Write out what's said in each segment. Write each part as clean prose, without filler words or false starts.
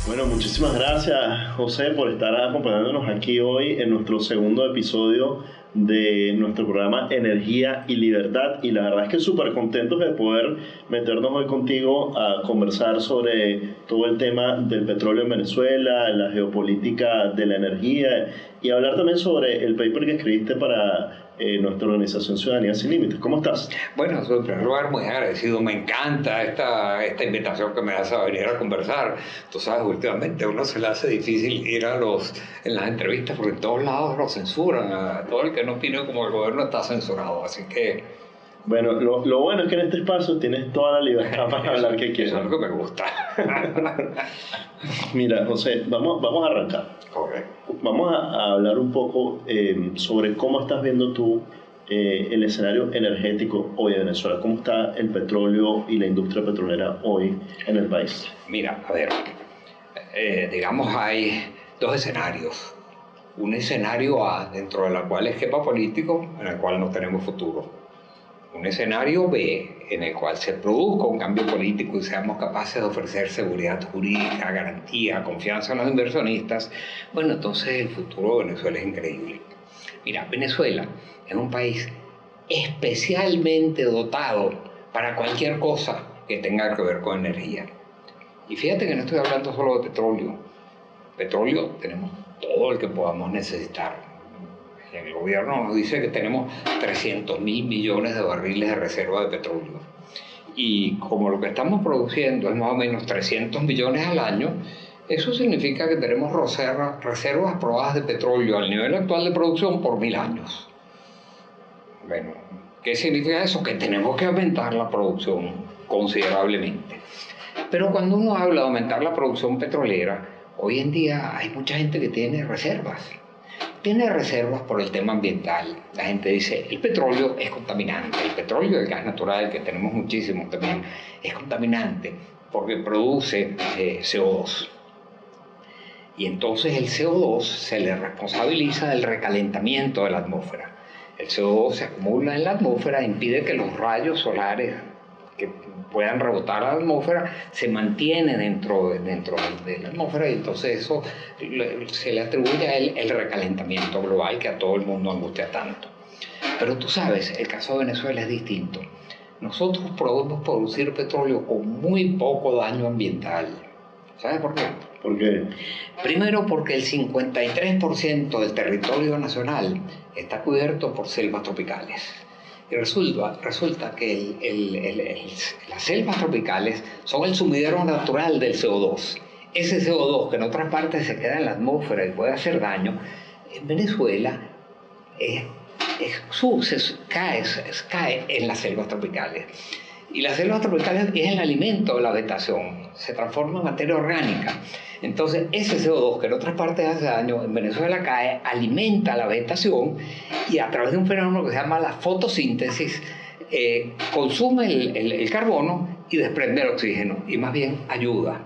Bueno, muchísimas gracias, José, por estar acompañándonos aquí hoy en nuestro segundo episodio de nuestro programa Energía y Libertad. Y la verdad es que súper contentos de poder meternos hoy contigo a conversar sobre todo el tema del petróleo en Venezuela, la geopolítica de la energía y hablar también sobre el paper que escribiste para nuestra organización Ciudadanía Sin Límites. ¿Cómo estás? Bueno, en primer lugar, muy agradecido. Me encanta esta invitación que me das a venir a conversar. Tú sabes, últimamente a uno se le hace difícil ir en las entrevistas porque en todos lados lo censuran. A todo el que no opine como el gobierno está censurado. Así que... Bueno, lo bueno es que en este espacio tienes toda la libertad para hablar que quieras. Eso es lo que me gusta. Mira, José, vamos a arrancar. Correcto. Vamos a hablar un poco sobre cómo estás viendo tú el escenario energético hoy de Venezuela. ¿Cómo está el petróleo y la industria petrolera hoy en el país? Mira, a ver, digamos hay dos escenarios. Un escenario A, dentro del cual es esquema político, en el cual no tenemos futuro. Un escenario B, en el cual se produzca un cambio político y seamos capaces de ofrecer seguridad jurídica, garantía, confianza a los inversionistas. Bueno, entonces el futuro de Venezuela es increíble. Mira, Venezuela es un país especialmente dotado para cualquier cosa que tenga que ver con energía. Y fíjate que no estoy hablando solo de petróleo. Petróleo tenemos todo el que podamos necesitar. El gobierno nos dice que tenemos 300.000 millones de barriles de reserva de petróleo. Y como lo que estamos produciendo es más o menos 300 millones al año, eso significa que tenemos reservas probadas de petróleo al nivel actual de producción por 1000 años. Bueno, ¿qué significa eso? Que tenemos que aumentar la producción considerablemente. Pero cuando uno habla de aumentar la producción petrolera, hoy en día hay mucha gente que tiene reservas. Tiene reservas por el tema ambiental. La gente dice, el petróleo es contaminante. El petróleo y el gas natural, que tenemos muchísimo también, es contaminante porque produce CO2. Y entonces el CO2 se le responsabiliza del recalentamiento de la atmósfera. El CO2 se acumula en la atmósfera e impide que los rayos solares que puedan rebotar a la atmósfera se mantienen dentro de la atmósfera, y entonces eso se le atribuye a él el recalentamiento global que a todo el mundo angustia tanto. Pero tú sabes, el caso de Venezuela es distinto. Nosotros podemos producir petróleo con muy poco daño ambiental. ¿Sabes por qué? ¿Por qué? Primero porque el 53% del territorio nacional está cubierto por selvas tropicales. Y resulta que las selvas tropicales son el sumidero natural del CO2. Ese CO2 que en otras partes se queda en la atmósfera y puede hacer daño, en Venezuela cae en las selvas tropicales. Y las selvas tropicales es el alimento de la vegetación, se transforma en materia orgánica. Entonces, ese CO2 que en otras partes hace daño, en Venezuela cae, alimenta la vegetación y a través de un fenómeno que se llama la fotosíntesis, consume el carbono y desprende el oxígeno, y más bien ayuda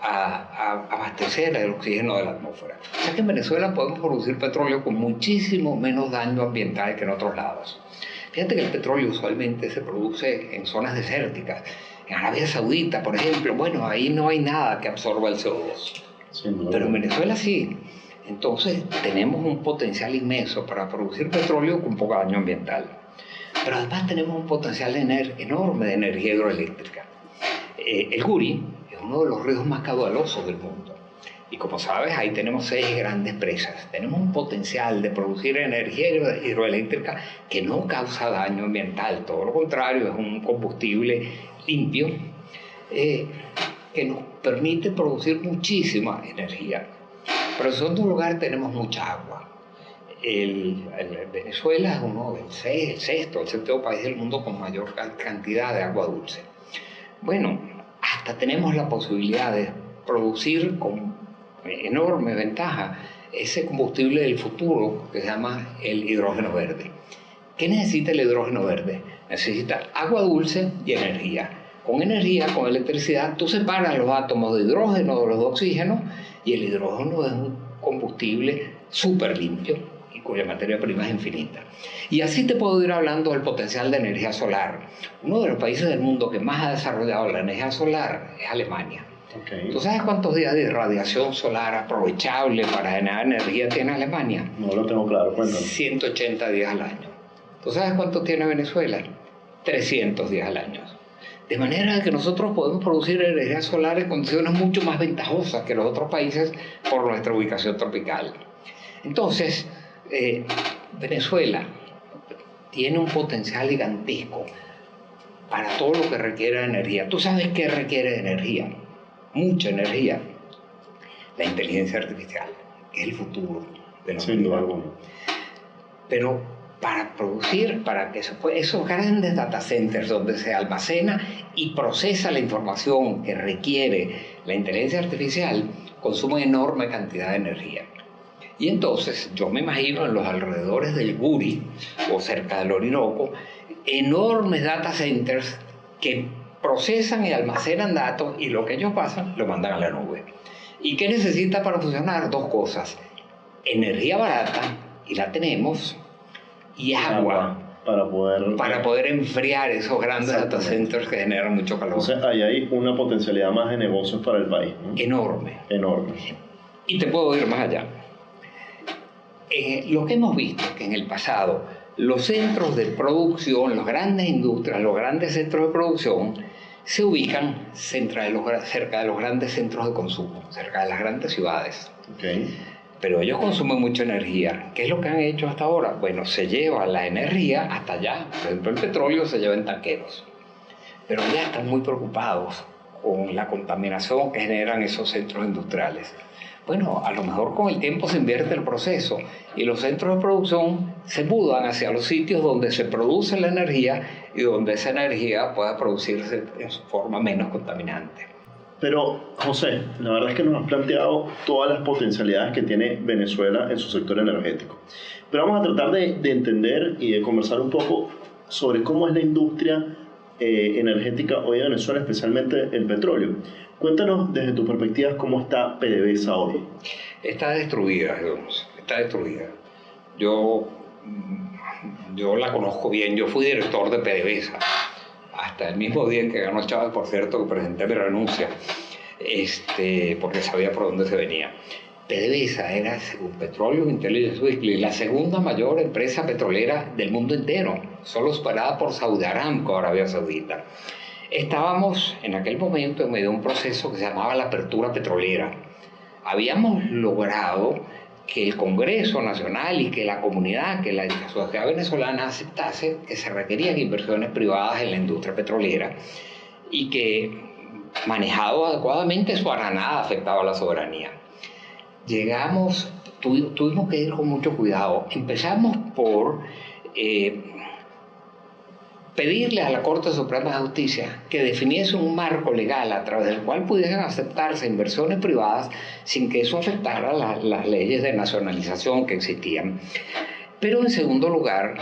a abastecer el oxígeno de la atmósfera. O sea que en Venezuela podemos producir petróleo con muchísimo menos daño ambiental que en otros lados. Fíjate que el petróleo usualmente se produce en zonas desérticas. En Arabia Saudita, por ejemplo, bueno, ahí no hay nada que absorba el CO2. Sí, no. Pero en Venezuela sí. Entonces tenemos un potencial inmenso para producir petróleo con poco daño ambiental. Pero además tenemos un potencial enorme de energía hidroeléctrica. El Guri es uno de los ríos más caudalosos del mundo. Y como sabes, ahí tenemos 6 grandes presas. Tenemos un potencial de producir energía hidroeléctrica que no causa daño ambiental. Todo lo contrario, es un combustible limpio que nos permite producir muchísima energía. Pero en segundo lugar tenemos mucha agua. Venezuela es uno del el séptimo país del mundo con mayor cantidad de agua dulce. Bueno, hasta tenemos la posibilidad de producir con enorme ventaja ese combustible del futuro que se llama el hidrógeno verde. ¿Qué necesita el hidrógeno verde? Necesita agua dulce y energía. Con energía, con electricidad, tú separas los átomos de hidrógeno de los de oxígeno, y el hidrógeno es un combustible súper limpio. Y cuya materia prima es infinita. Y así te puedo ir hablando del potencial de energía solar. Uno de los países del mundo que más ha desarrollado la energía solar es Alemania. Okay. ¿Tú sabes cuántos días de radiación solar aprovechable para generar energía tiene Alemania? No lo tengo claro, cuéntame. 180 días al año. ¿Tú sabes cuánto tiene Venezuela? 300 días al año. De manera que nosotros podemos producir energía solar en condiciones mucho más ventajosas que los otros países por nuestra ubicación tropical. Entonces, Venezuela tiene un potencial gigantesco para todo lo que requiere de energía. ¿Tú sabes qué requiere de energía? Mucha energía. La inteligencia artificial, que es el futuro de la Sin duda alguna. Pero para producir, para que esos grandes data centers donde se almacena y procesa la información que requiere la inteligencia artificial, consumen enorme cantidad de energía. Y entonces yo me imagino en los alrededores del Guri o cerca del Orinoco, enormes data centers que procesan y almacenan datos y lo que ellos pasan lo mandan a la nube. ¿Y qué necesita para funcionar? Dos cosas: energía barata, y la tenemos, y agua para poder enfriar esos grandes data centers que generan mucho calor. Entonces ahí hay una potencialidad más de negocios para el país, ¿no? Enorme. Enorme. Y te puedo ir más allá. Lo que hemos visto es que en el pasado los centros de producción, las grandes industrias, los grandes centros de producción se ubican cerca de los grandes centros de consumo, cerca de las grandes ciudades. Okay. Pero ellos consumen mucha energía. ¿Qué es lo que han hecho hasta ahora? Bueno, se lleva la energía hasta allá. Por ejemplo, el petróleo se lleva en tanqueros. Pero ya están muy preocupados con la contaminación que generan esos centros industriales. Bueno, a lo mejor con el tiempo se invierte el proceso y los centros de producción se mudan hacia los sitios donde se produce la energía y donde esa energía pueda producirse en su forma menos contaminante. Pero, José, la verdad es que nos has planteado todas las potencialidades que tiene Venezuela en su sector energético. Pero vamos a tratar de entender y de conversar un poco sobre cómo es la industria energética hoy en Venezuela, especialmente el petróleo. Cuéntanos desde tu perspectiva cómo está PDVSA hoy. Está destruida, está destruida. Yo la conozco bien, yo fui director de PDVSA. Hasta el mismo día en que ganó Chávez, por cierto, que presenté mi renuncia, porque sabía por dónde se venía. PDVSA era, según Petroleum Intelligence Weekly, la segunda mayor empresa petrolera del mundo entero, solo superada por Saudi Aramco, Arabia Saudita. Estábamos en aquel momento en medio de un proceso que se llamaba la apertura petrolera. Habíamos logrado que el Congreso Nacional y que la comunidad, que la sociedad venezolana aceptase que se requerían inversiones privadas en la industria petrolera y que, manejado adecuadamente, eso para nada afectaba a la soberanía. Tuvimos que ir con mucho cuidado. Empezamos por pedirle a la Corte Suprema de Justicia que definiese un marco legal a través del cual pudiesen aceptarse inversiones privadas sin que eso afectara las leyes de nacionalización que existían. Pero en segundo lugar,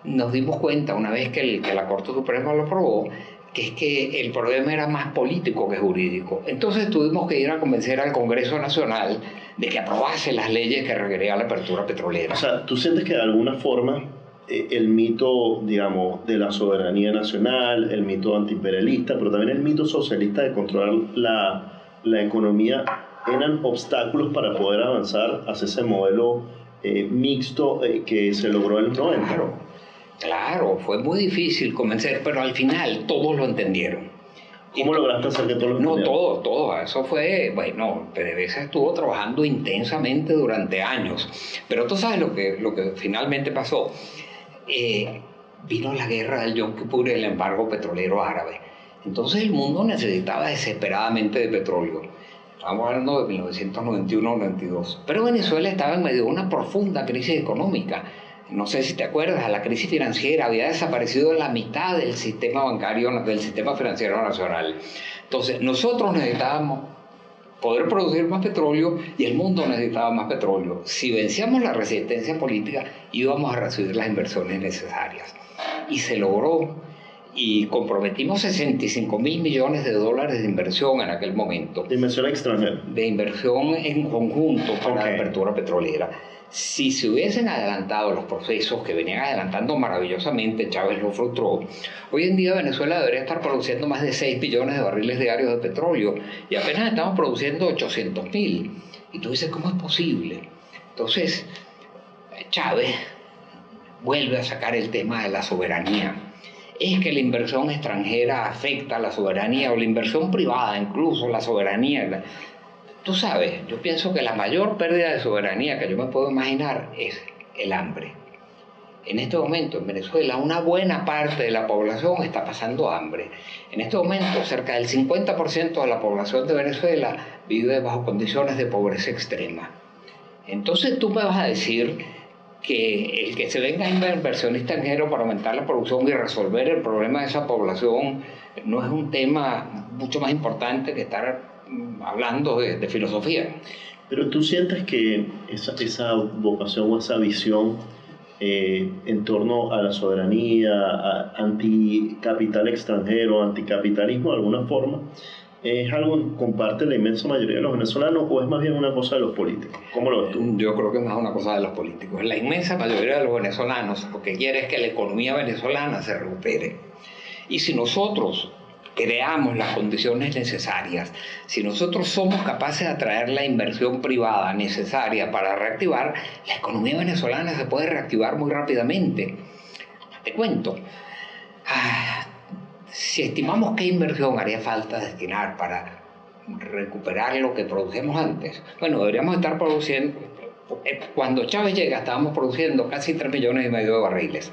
nos dimos cuenta, una vez que la Corte Suprema lo aprobó, que es que el problema era más político que jurídico. Entonces tuvimos que ir a convencer al Congreso Nacional de que aprobase las leyes que requería la apertura petrolera. O sea, ¿tú sientes que de alguna forma el mito, digamos, de la soberanía nacional, el mito antiimperialista, pero también el mito socialista de controlar la economía, eran obstáculos para poder avanzar hacia ese modelo mixto que se logró en los 90? Claro, fue muy difícil convencer, pero al final todos lo entendieron. ¿Cómo lograste hacer que todos lo entendieran? No, todo. Eso fue, bueno, PDVSA estuvo trabajando intensamente durante años. Pero tú sabes lo que finalmente pasó. Vino la guerra del Yom Kippur y el embargo petrolero árabe. Entonces el mundo necesitaba desesperadamente de petróleo. Estamos hablando de 1991-92. Pero Venezuela estaba en medio de una profunda crisis económica. No sé si te acuerdas, la crisis financiera había desaparecido la mitad del sistema bancario, del sistema financiero nacional. Entonces nosotros necesitábamos poder producir más petróleo y el mundo necesitaba más petróleo. Si vencíamos la resistencia política, íbamos a recibir las inversiones necesarias. Y se logró. y comprometimos 65.000 millones de dólares de inversión en aquel momento. ¿De inversión extranjera? De inversión en conjunto para la apertura petrolera. Si se hubiesen adelantado los procesos que venían adelantando maravillosamente, Chávez lo frustró, hoy en día Venezuela debería estar produciendo más de 6 billones de barriles diarios de petróleo y apenas estamos produciendo 800.000. Y tú dices, ¿cómo es posible? Entonces, Chávez vuelve a sacar el tema de la soberanía. Es que la inversión extranjera afecta a la soberanía, o la inversión privada, incluso la soberanía. Tú sabes, yo pienso que la mayor pérdida de soberanía que yo me puedo imaginar es el hambre. En este momento en Venezuela una buena parte de la población está pasando hambre. En este momento cerca del 50% de la población de Venezuela vive bajo condiciones de pobreza extrema. Entonces tú me vas a decir que el que se venga inversión extranjero para aumentar la producción y resolver el problema de esa población no es un tema mucho más importante que estar hablando de filosofía. Pero tú sientes que esa vocación o esa visión en torno a la soberanía, a anticapital extranjero, anticapitalismo de alguna forma, ¿es algo que comparte la inmensa mayoría de los venezolanos o es más bien una cosa de los políticos? ¿Cómo lo ves tú? Yo creo que es más una cosa de los políticos. La inmensa mayoría de los venezolanos lo que quiere es que la economía venezolana se recupere. Y si nosotros creamos las condiciones necesarias, si nosotros somos capaces de atraer la inversión privada necesaria para reactivar, la economía venezolana se puede reactivar muy rápidamente. Te cuento, si estimamos qué inversión haría falta destinar para recuperar lo que producíamos antes, bueno, deberíamos estar produciendo, cuando Chávez llega estábamos produciendo casi 3,5 millones de barriles.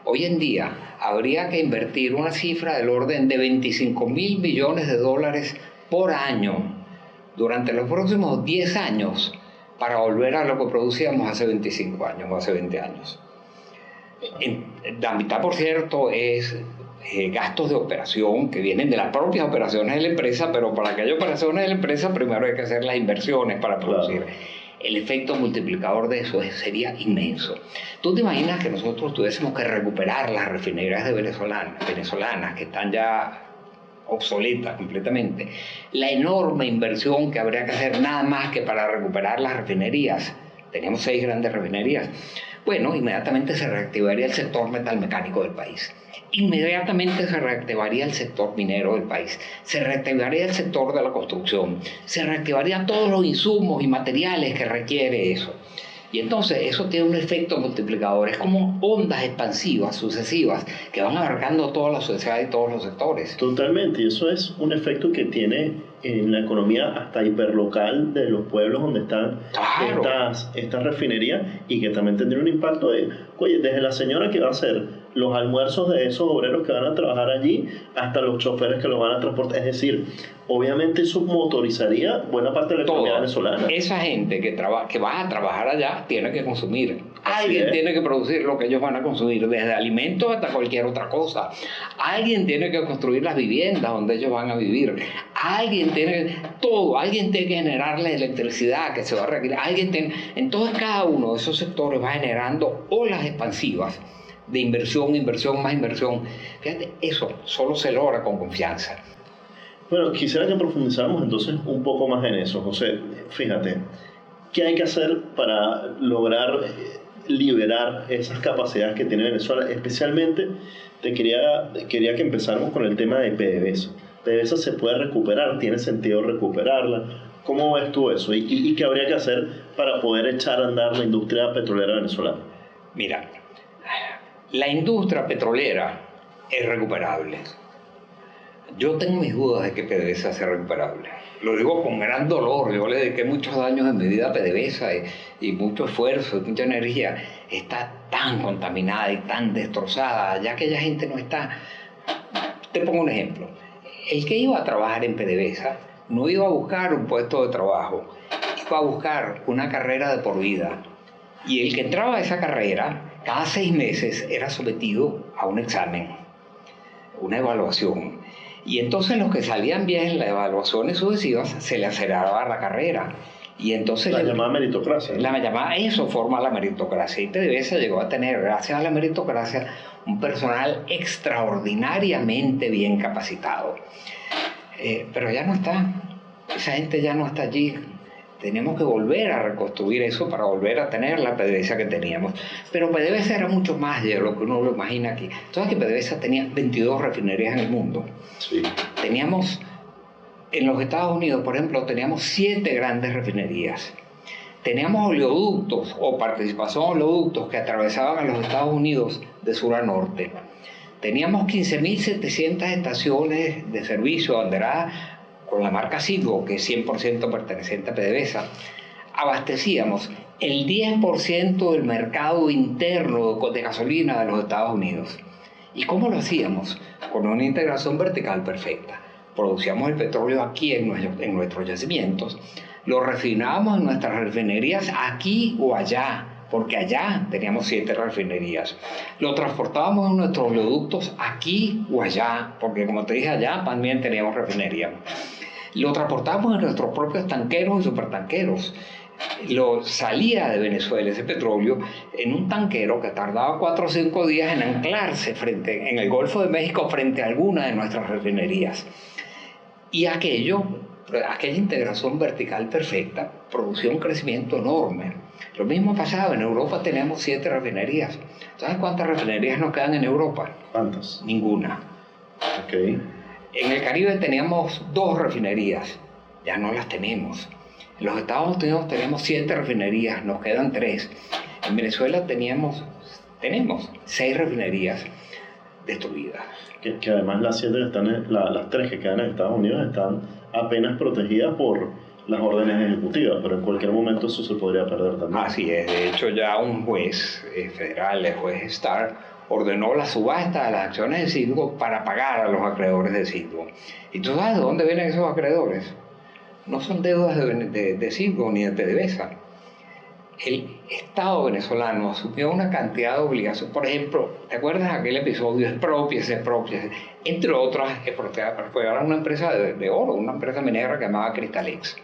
Hoy en día habría que invertir una cifra del orden de 25.000 millones de dólares por año durante los próximos 10 años para volver a lo que producíamos hace 25 años o hace 20 años. La mitad, por cierto, es gastos de operación que vienen de las propias operaciones de la empresa, pero para que haya operaciones de la empresa primero hay que hacer las inversiones para producir. Claro. El efecto multiplicador de eso sería inmenso. ¿Tú te imaginas que nosotros tuviésemos que recuperar las refinerías de venezolanas que están ya obsoletas completamente? La enorme inversión que habría que hacer nada más que para recuperar las refinerías. Teníamos 6 grandes refinerías. Bueno, inmediatamente se reactivaría el sector metalmecánico del país. Inmediatamente se reactivaría el sector minero del país, se reactivaría el sector de la construcción, se reactivarían todos los insumos y materiales que requiere eso. Y entonces eso tiene un efecto multiplicador, es como ondas expansivas sucesivas que van abarcando toda la sociedad y todos los sectores. Totalmente, y eso es un efecto que tiene en la economía hasta hiperlocal de los pueblos donde están estas refinerías y que también tendría un impacto desde la señora que va a hacer los almuerzos de esos obreros que van a trabajar allí hasta los choferes que los van a transportar. Es decir, obviamente eso motorizaría buena parte de la economía venezolana. Esa gente que va a trabajar allá tiene que consumir. Alguien tiene que producir lo que ellos van a consumir, desde alimentos hasta cualquier otra cosa. Alguien tiene que construir las viviendas donde ellos van a vivir. Alguien tiene que generar la electricidad que se va a requerir. Entonces cada uno de esos sectores va generando olas expansivas de inversión, más inversión. Fíjate, eso solo se logra con confianza. Bueno, quisiera que profundizáramos entonces un poco más en eso, José. Fíjate, ¿qué hay que hacer para lograr liberar esas capacidades que tiene Venezuela? Especialmente, quería que empezáramos con el tema de PDVSA. ¿PDVSA se puede recuperar? ¿Tiene sentido recuperarla? ¿Cómo ves tú eso? ¿Y qué habría que hacer para poder echar a andar la industria petrolera venezolana? Mira, la industria petrolera es recuperable. Yo tengo mis dudas de que PDVSA sea recuperable. Lo digo con gran dolor. Yo le dediqué muchos años en mi vida a PDVSA y mucho esfuerzo y mucha energía. Está tan contaminada y tan destrozada. Ya aquella gente no está... Te pongo un ejemplo. El que iba a trabajar en PDVSA no iba a buscar un puesto de trabajo. Iba a buscar una carrera de por vida. Y el que entraba a esa carrera, cada 6 meses era sometido a un examen, una evaluación. Y entonces los que salían bien en las evaluaciones sucesivas se le aceleraba la carrera. Y entonces la llamada meritocracia. Eso forma la meritocracia. Y PDVSA llegó a tener, gracias a la meritocracia, un personal extraordinariamente bien capacitado. Pero ya no está, esa gente ya no está allí. Tenemos que volver a reconstruir eso para volver a tener la PDVSA que teníamos. Pero PDVSA era mucho más de lo que uno lo imagina aquí. ¿Sabes que PDVSA tenía 22 refinerías en el mundo? Sí. Teníamos, en los Estados Unidos, por ejemplo, teníamos 7 grandes refinerías. Teníamos oleoductos o participación en oleoductos que atravesaban a los Estados Unidos de sur a norte. Teníamos 15.700 estaciones de servicio abanderadas con la marca Citgo, que es 100% perteneciente a PDVSA. Abastecíamos el 10% del mercado interno de gasolina de los Estados Unidos. ¿Y cómo lo hacíamos? Con una integración vertical perfecta. Producíamos el petróleo aquí en nuestros yacimientos, lo refinábamos en nuestras refinerías aquí o allá, porque allá teníamos 7 refinerías. Lo transportábamos en nuestros oleoductos aquí o allá, porque como te dije, allá también teníamos refinería. Lo transportábamos en nuestros propios tanqueros y supertanqueros. Salía de Venezuela ese petróleo en un tanquero que tardaba 4 o 5 días en anclarse en el Golfo de México frente a alguna de nuestras refinerías. Y aquella integración vertical perfecta producía un crecimiento enorme. Lo mismo pasaba, en Europa tenemos 7 refinerías. ¿Sabes cuántas refinerías nos quedan en Europa? ¿Cuántas? Ninguna. Okay. En el Caribe teníamos 2 refinerías, ya no las tenemos. En los Estados Unidos tenemos 7 refinerías, nos quedan 3. En Venezuela tenemos 6 refinerías destruidas. Que además las 3 que quedan en Estados Unidos están apenas protegidas por las órdenes ejecutivas, pero en cualquier momento eso se podría perder también. Así es, de hecho ya un juez federal, el juez Starr, ordenó la subasta de las acciones de Citgo para pagar a los acreedores de Citgo. ¿Y tú sabes de dónde vienen esos acreedores? No son deudas de Citgo ni de PDVSA. El Estado venezolano asumió una cantidad de obligaciones. Por ejemplo, ¿te acuerdas de aquel episodio? Expropiese? Entre otras, fue una empresa de oro, una empresa minera que llamaba Cristalex.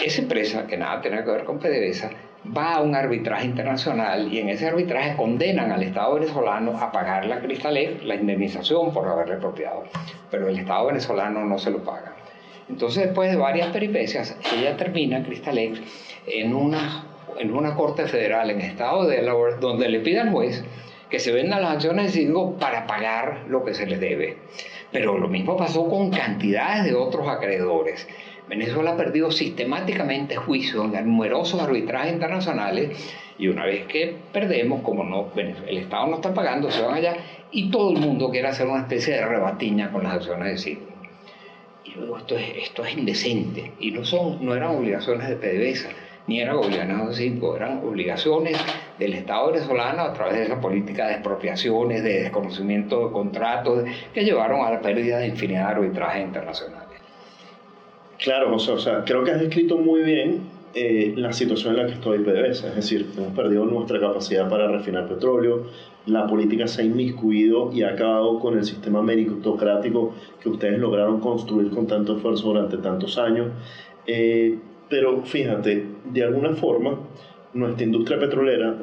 Esa empresa, que nada tenía que ver con PDVSA, va a un arbitraje internacional y en ese arbitraje condenan al Estado venezolano a pagarle a Cristalex la indemnización por haberle expropiado. Pero el Estado venezolano no se lo paga. Entonces, después de varias peripecias, ella termina, Cristalex, en una corte federal en el estado de Delaware, donde le pide al juez que se vendan las acciones de Citgo para pagar lo que se les debe. Pero lo mismo pasó con cantidades de otros acreedores. Venezuela ha perdido sistemáticamente juicios en numerosos arbitrajes internacionales y una vez que perdemos, como el Estado no está pagando, se van allá y todo el mundo quiere hacer una especie de rebatiña con las acciones de Citgo. Y luego esto es indecente y no eran obligaciones de PDVSA ni eran obligaciones de Citgo, eran obligaciones del Estado venezolano a través de esa política de expropiaciones, de desconocimiento de contratos que llevaron a la pérdida de infinidad de arbitrajes internacionales. Claro, José, o sea, creo que has descrito muy bien la situación en la que estoy PDVSA, es decir, hemos perdido nuestra capacidad para refinar petróleo, la política se ha inmiscuido y ha acabado con el sistema meritocrático que ustedes lograron construir con tanto esfuerzo durante tantos años. Pero fíjate, de alguna forma, nuestra industria petrolera,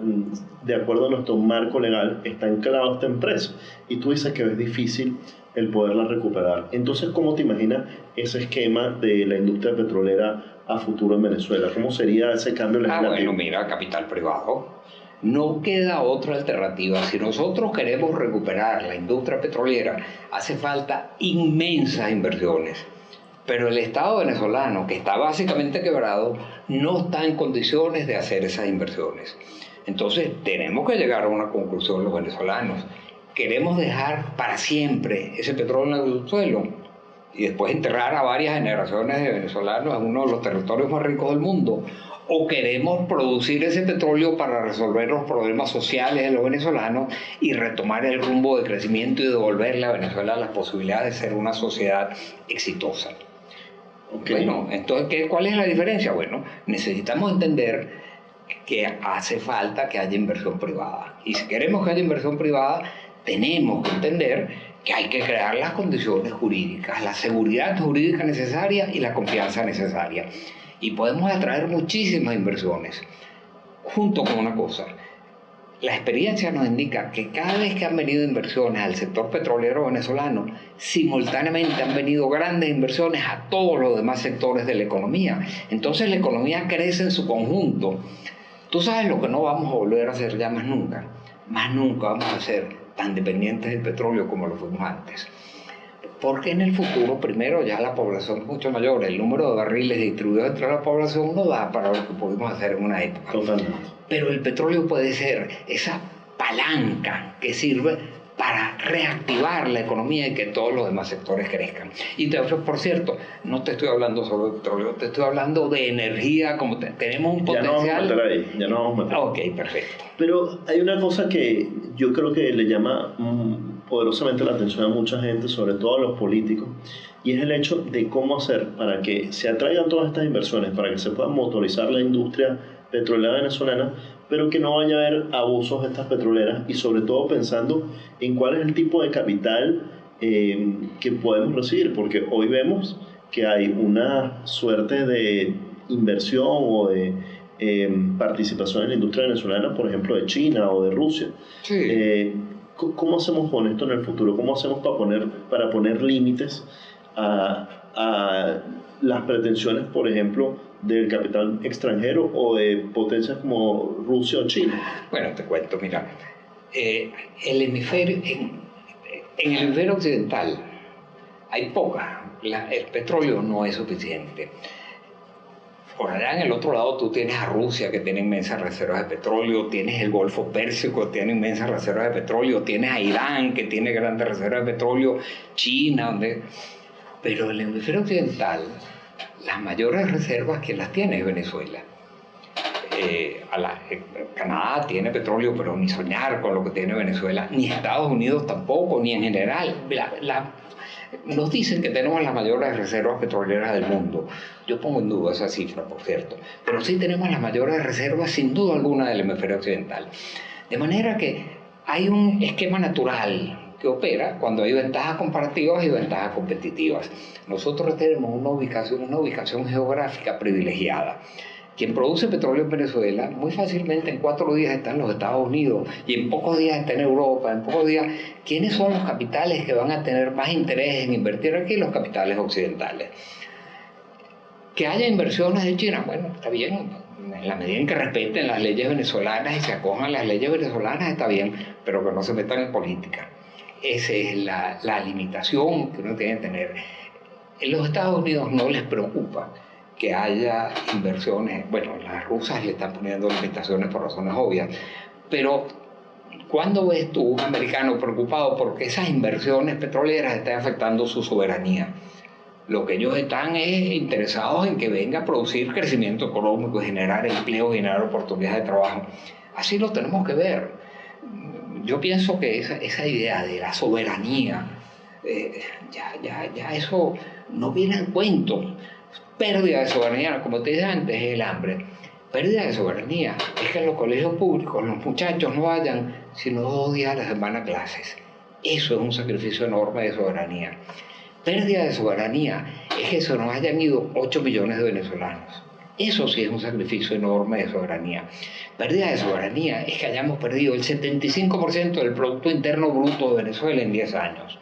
de acuerdo a nuestro marco legal, está anclada a esta empresa. Y tú dices que es difícil el poderla recuperar. Entonces, ¿cómo te imaginas ese esquema de la industria petrolera a futuro en Venezuela? ¿Cómo sería ese cambio legislativo? Bueno, mira, capital privado. No queda otra alternativa. Si nosotros queremos recuperar la industria petrolera, hace falta inmensas inversiones. Pero el Estado venezolano, que está básicamente quebrado, no está en condiciones de hacer esas inversiones. Entonces, tenemos que llegar a una conclusión los venezolanos. ¿Queremos dejar para siempre ese petróleo en el subsuelo y después enterrar a varias generaciones de venezolanos en uno de los territorios más ricos del mundo? ¿O queremos producir ese petróleo para resolver los problemas sociales de los venezolanos y retomar el rumbo de crecimiento y devolverle a Venezuela las posibilidades de ser una sociedad exitosa? Okay. Bueno, entonces, ¿cuál es la diferencia? Bueno, necesitamos entender que hace falta que haya inversión privada. Y si queremos que haya inversión privada, tenemos que entender que hay que crear las condiciones jurídicas, la seguridad jurídica necesaria y la confianza necesaria. Y podemos atraer muchísimas inversiones, junto con una cosa. la experiencia nos indica que cada vez que han venido inversiones al sector petrolero venezolano, simultáneamente han venido grandes inversiones a todos los demás sectores de la economía. Entonces la economía crece en su conjunto. Tú sabes lo que no vamos a volver a hacer ya más nunca. Más nunca vamos a ser tan dependientes del petróleo como lo fuimos antes. Porque en el futuro, primero, ya la población es mucho mayor, el número de barriles distribuidos entre la población no da para lo que pudimos hacer en una época. Totalmente. Pero el petróleo puede ser esa palanca que sirve para reactivar la economía y que todos los demás sectores crezcan. Y por cierto, no te estoy hablando solo de petróleo, te estoy hablando de energía, como tenemos un potencial. Ya no vamos a meter ahí, ya no vamos a meter. Ok, perfecto. Pero hay una cosa que yo creo que le llama poderosamente la atención a mucha gente, sobre todo a los políticos, y es el hecho de cómo hacer para que se atraigan todas estas inversiones, para que se pueda motorizar la industria petrolera venezolana, pero que no vaya a haber abusos de estas petroleras, y sobre todo pensando en cuál es el tipo de capital que podemos recibir, porque hoy vemos que hay una suerte de inversión o de participación en la industria venezolana, por ejemplo, de China o de Rusia. Sí. ¿Cómo hacemos con esto en el futuro? ¿Cómo hacemos para poner límites a las pretensiones, por ejemplo, del capital extranjero o de potencias como Rusia o China? Bueno, te cuento, mira, en el hemisferio occidental hay poca, el petróleo no es suficiente. Por allá en el otro lado tú tienes a Rusia, que tiene inmensas reservas de petróleo, tienes el Golfo Pérsico, que tiene inmensas reservas de petróleo, tienes a Irán, que tiene grandes reservas de petróleo, China, pero en el hemisferio occidental las mayores reservas que las tiene es Venezuela. Canadá tiene petróleo, pero ni soñar con lo que tiene Venezuela, ni Estados Unidos tampoco, ni en general. Nos dicen que tenemos las mayores reservas petroleras del mundo. Yo pongo en duda esa cifra, por cierto. Pero sí tenemos las mayores reservas, sin duda alguna, del hemisferio occidental. De manera que hay un esquema natural que opera cuando hay ventajas comparativas y ventajas competitivas. Nosotros tenemos una ubicación geográfica privilegiada. Quien produce petróleo en Venezuela, muy fácilmente en 4 días está en los Estados Unidos y en pocos días está en Europa, en pocos días. ¿Quiénes son los capitales que van a tener más interés en invertir aquí? Los capitales occidentales. Que haya inversiones de China, bueno, está bien, en la medida en que respeten las leyes venezolanas y se acojan a las leyes venezolanas, está bien, pero que no se metan en política. Esa es la limitación que uno tiene que tener. En los Estados Unidos no les preocupa que haya inversiones. Bueno, las rusas le están poniendo limitaciones por razones obvias, pero ¿cuándo ves tú un americano preocupado porque esas inversiones petroleras están afectando su soberanía? Lo que ellos están es interesados en que venga a producir crecimiento económico, generar empleo, generar oportunidades de trabajo. Así lo tenemos que ver. Yo pienso que esa idea de la soberanía, ya eso no viene al cuento. Pérdida de soberanía, como te dije antes, es el hambre. Pérdida de soberanía es que en los colegios públicos los muchachos no vayan sino 2 días a la semana a clases. Eso es un sacrificio enorme de soberanía. Pérdida de soberanía es que se nos hayan ido 8 millones de venezolanos. Eso sí es un sacrificio enorme de soberanía. Pérdida de soberanía es que hayamos perdido el 75% del Producto Interno Bruto de Venezuela en 10 años.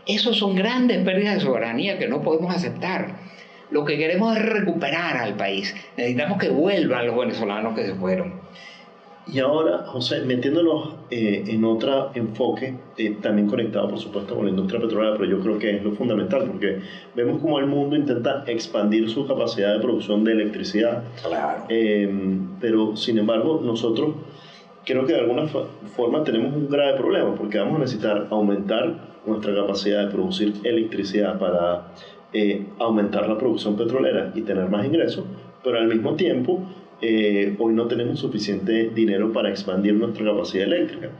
Esos son grandes pérdidas de soberanía que no podemos aceptar. Lo que queremos es recuperar al país. Necesitamos que vuelvan los venezolanos que se fueron. Y ahora, José, metiéndonos en otro enfoque, también conectado por supuesto con la industria petrolera, pero yo creo que es lo fundamental, porque vemos como el mundo intenta expandir su capacidad de producción de electricidad. Claro. Pero sin embargo, nosotros creo que de alguna forma tenemos un grave problema, porque vamos a necesitar aumentar nuestra capacidad de producir electricidad para aumentar la producción petrolera y tener más ingresos, pero al mismo tiempo hoy no tenemos suficiente dinero para expandir nuestra capacidad eléctrica,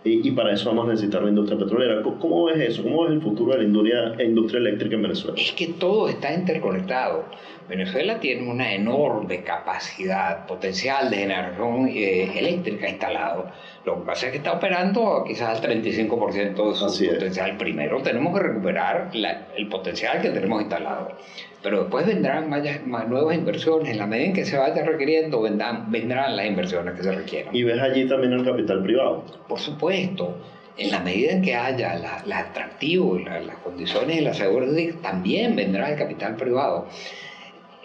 y para eso vamos a necesitar la industria petrolera. ¿Cómo ves eso? ¿Cómo ves el futuro de la industria eléctrica en Venezuela? Es que todo está interconectado. Venezuela tiene una enorme capacidad potencial de generación eléctrica instalado. Lo que pasa es que está operando quizás al 35% de su potencial. Primero tenemos que recuperar el potencial que tenemos instalado. Pero después vendrán más nuevas inversiones. En la medida en que se vaya requiriendo, vendrán las inversiones que se requieran. ¿Y ves allí también el capital privado? Por supuesto. En la medida en que haya el atractivo y las condiciones y la seguridad, también vendrá el capital privado.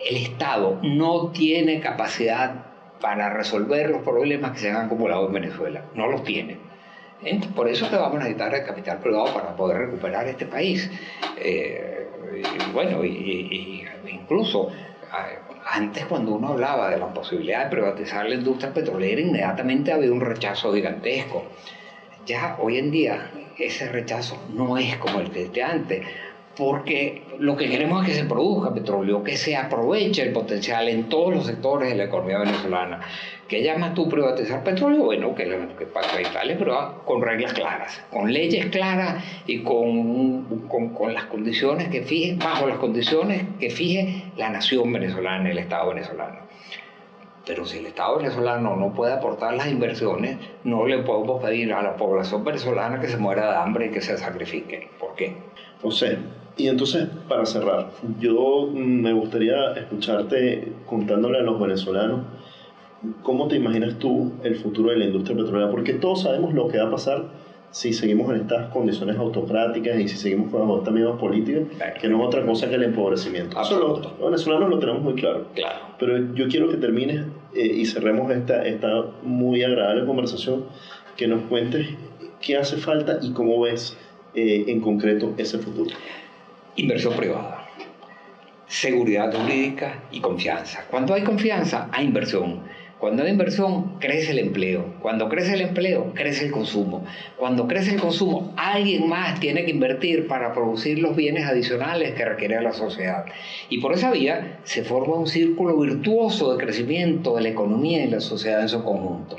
El Estado no tiene capacidad para resolver los problemas que se han acumulado en Venezuela. No los tiene. Entonces, por eso que vamos a necesitar el capital privado para poder recuperar este país. Incluso antes, cuando uno hablaba de la posibilidad de privatizar la industria petrolera, inmediatamente había un rechazo gigantesco. Ya hoy en día ese rechazo no es como el que de antes, porque lo que queremos es que se produzca petróleo, que se aproveche el potencial en todos los sectores de la economía venezolana. ¿Qué llamas tú privatizar petróleo? Bueno, que privatizarle, pero con reglas claras, con leyes claras y con las condiciones que fije, bajo las condiciones que fije la nación venezolana, el Estado venezolano. Pero si el Estado venezolano no puede aportar las inversiones, no le podemos pedir a la población venezolana que se muera de hambre y que se sacrifique. ¿Por qué? José, y entonces, para cerrar, yo me gustaría escucharte contándole a los venezolanos cómo te imaginas tú el futuro de la industria petrolera, porque todos sabemos lo que va a pasar si seguimos en estas condiciones autocráticas y si seguimos con estas mismas políticas, que no es otra cosa que el empobrecimiento. Eso los venezolanos lo tenemos muy claro. Pero yo quiero que termines y cerremos esta muy agradable conversación, que nos cuentes qué hace falta y cómo ves en concreto ese futuro. Inversión privada, seguridad jurídica y confianza. Cuando hay confianza, hay inversión. Cuando hay inversión, crece el empleo. Cuando crece el empleo, crece el consumo. Cuando crece el consumo, alguien más tiene que invertir para producir los bienes adicionales que requiere la sociedad. Y por esa vía se forma un círculo virtuoso de crecimiento de la economía y la sociedad en su conjunto.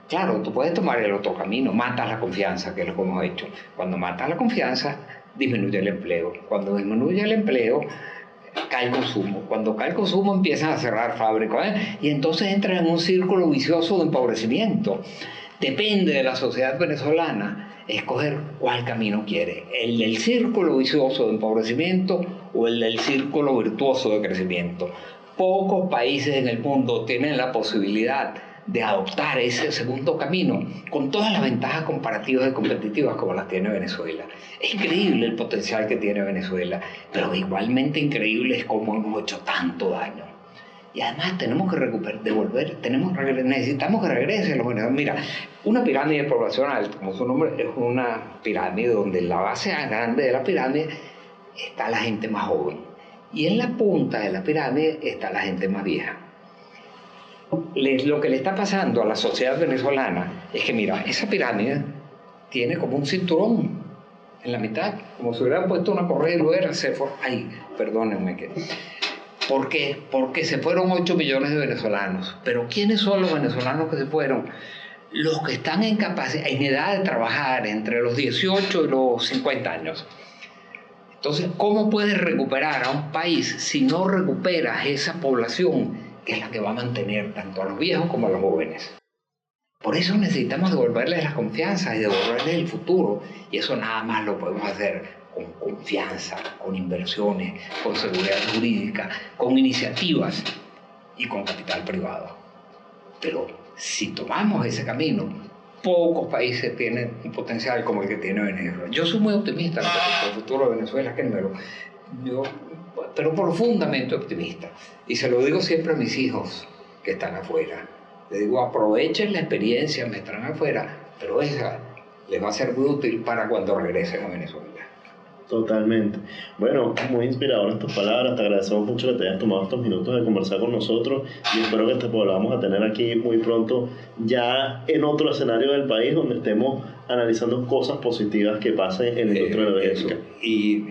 Claro, tú puedes tomar el otro camino, matas la confianza, que es lo que hemos hecho. Cuando matas la confianza, disminuye el empleo. Cuando disminuye el empleo, cae el consumo. Cuando cae el consumo, empiezan a cerrar fábricas, y entonces entran en un círculo vicioso de empobrecimiento. Depende de la sociedad venezolana escoger cuál camino quiere, el del círculo vicioso de empobrecimiento o el del círculo virtuoso de crecimiento. Pocos países en el mundo tienen la posibilidad de adoptar ese segundo camino con todas las ventajas comparativas y competitivas como las tiene Venezuela. Es increíble el potencial que tiene Venezuela, pero igualmente increíble es cómo hemos hecho tanto daño. Y además tenemos que necesitamos que regrese los venezolanos. Mira, una pirámide poblacional, como su nombre, es una pirámide donde en la base grande de la pirámide está la gente más joven y en la punta de la pirámide está la gente más vieja. Lo que le está pasando a la sociedad venezolana es que, mira, esa pirámide tiene como un cinturón en la mitad, como si hubieran puesto una correa y lo era, perdónenme. ¿Por qué? Porque se fueron 8 millones de venezolanos. Pero ¿quiénes son los venezolanos que se fueron? Los que están en edad de trabajar entre los 18 y los 50 años. Entonces, ¿cómo puedes recuperar a un país si no recuperas esa población que es la que va a mantener tanto a los viejos como a los jóvenes? Por eso necesitamos devolverles la confianza y devolverles el futuro. Y eso nada más lo podemos hacer con confianza, con inversiones, con seguridad jurídica, con iniciativas y con capital privado. Pero si tomamos ese camino, pocos países tienen un potencial como el que tiene Venezuela. Yo soy muy optimista respecto al futuro de Venezuela, pero profundamente optimista. Y se lo digo siempre a mis hijos que están afuera. Les digo, aprovechen la experiencia, me estarán afuera, pero esa les va a ser muy útil para cuando regresen a Venezuela. Totalmente. Bueno, muy inspiradoras tus palabras. Te agradecemos mucho que te hayas tomado estos minutos de conversar con nosotros y espero que te volvamos a tener aquí muy pronto, ya en otro escenario del país donde estemos analizando cosas positivas que pasen en la industria energética. Y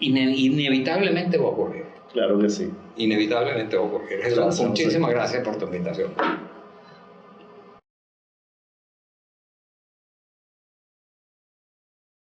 inevitablemente va a ocurrir. Claro que sí. Inevitablemente va a ocurrir. Jesús, muchísimas gracias por tu invitación.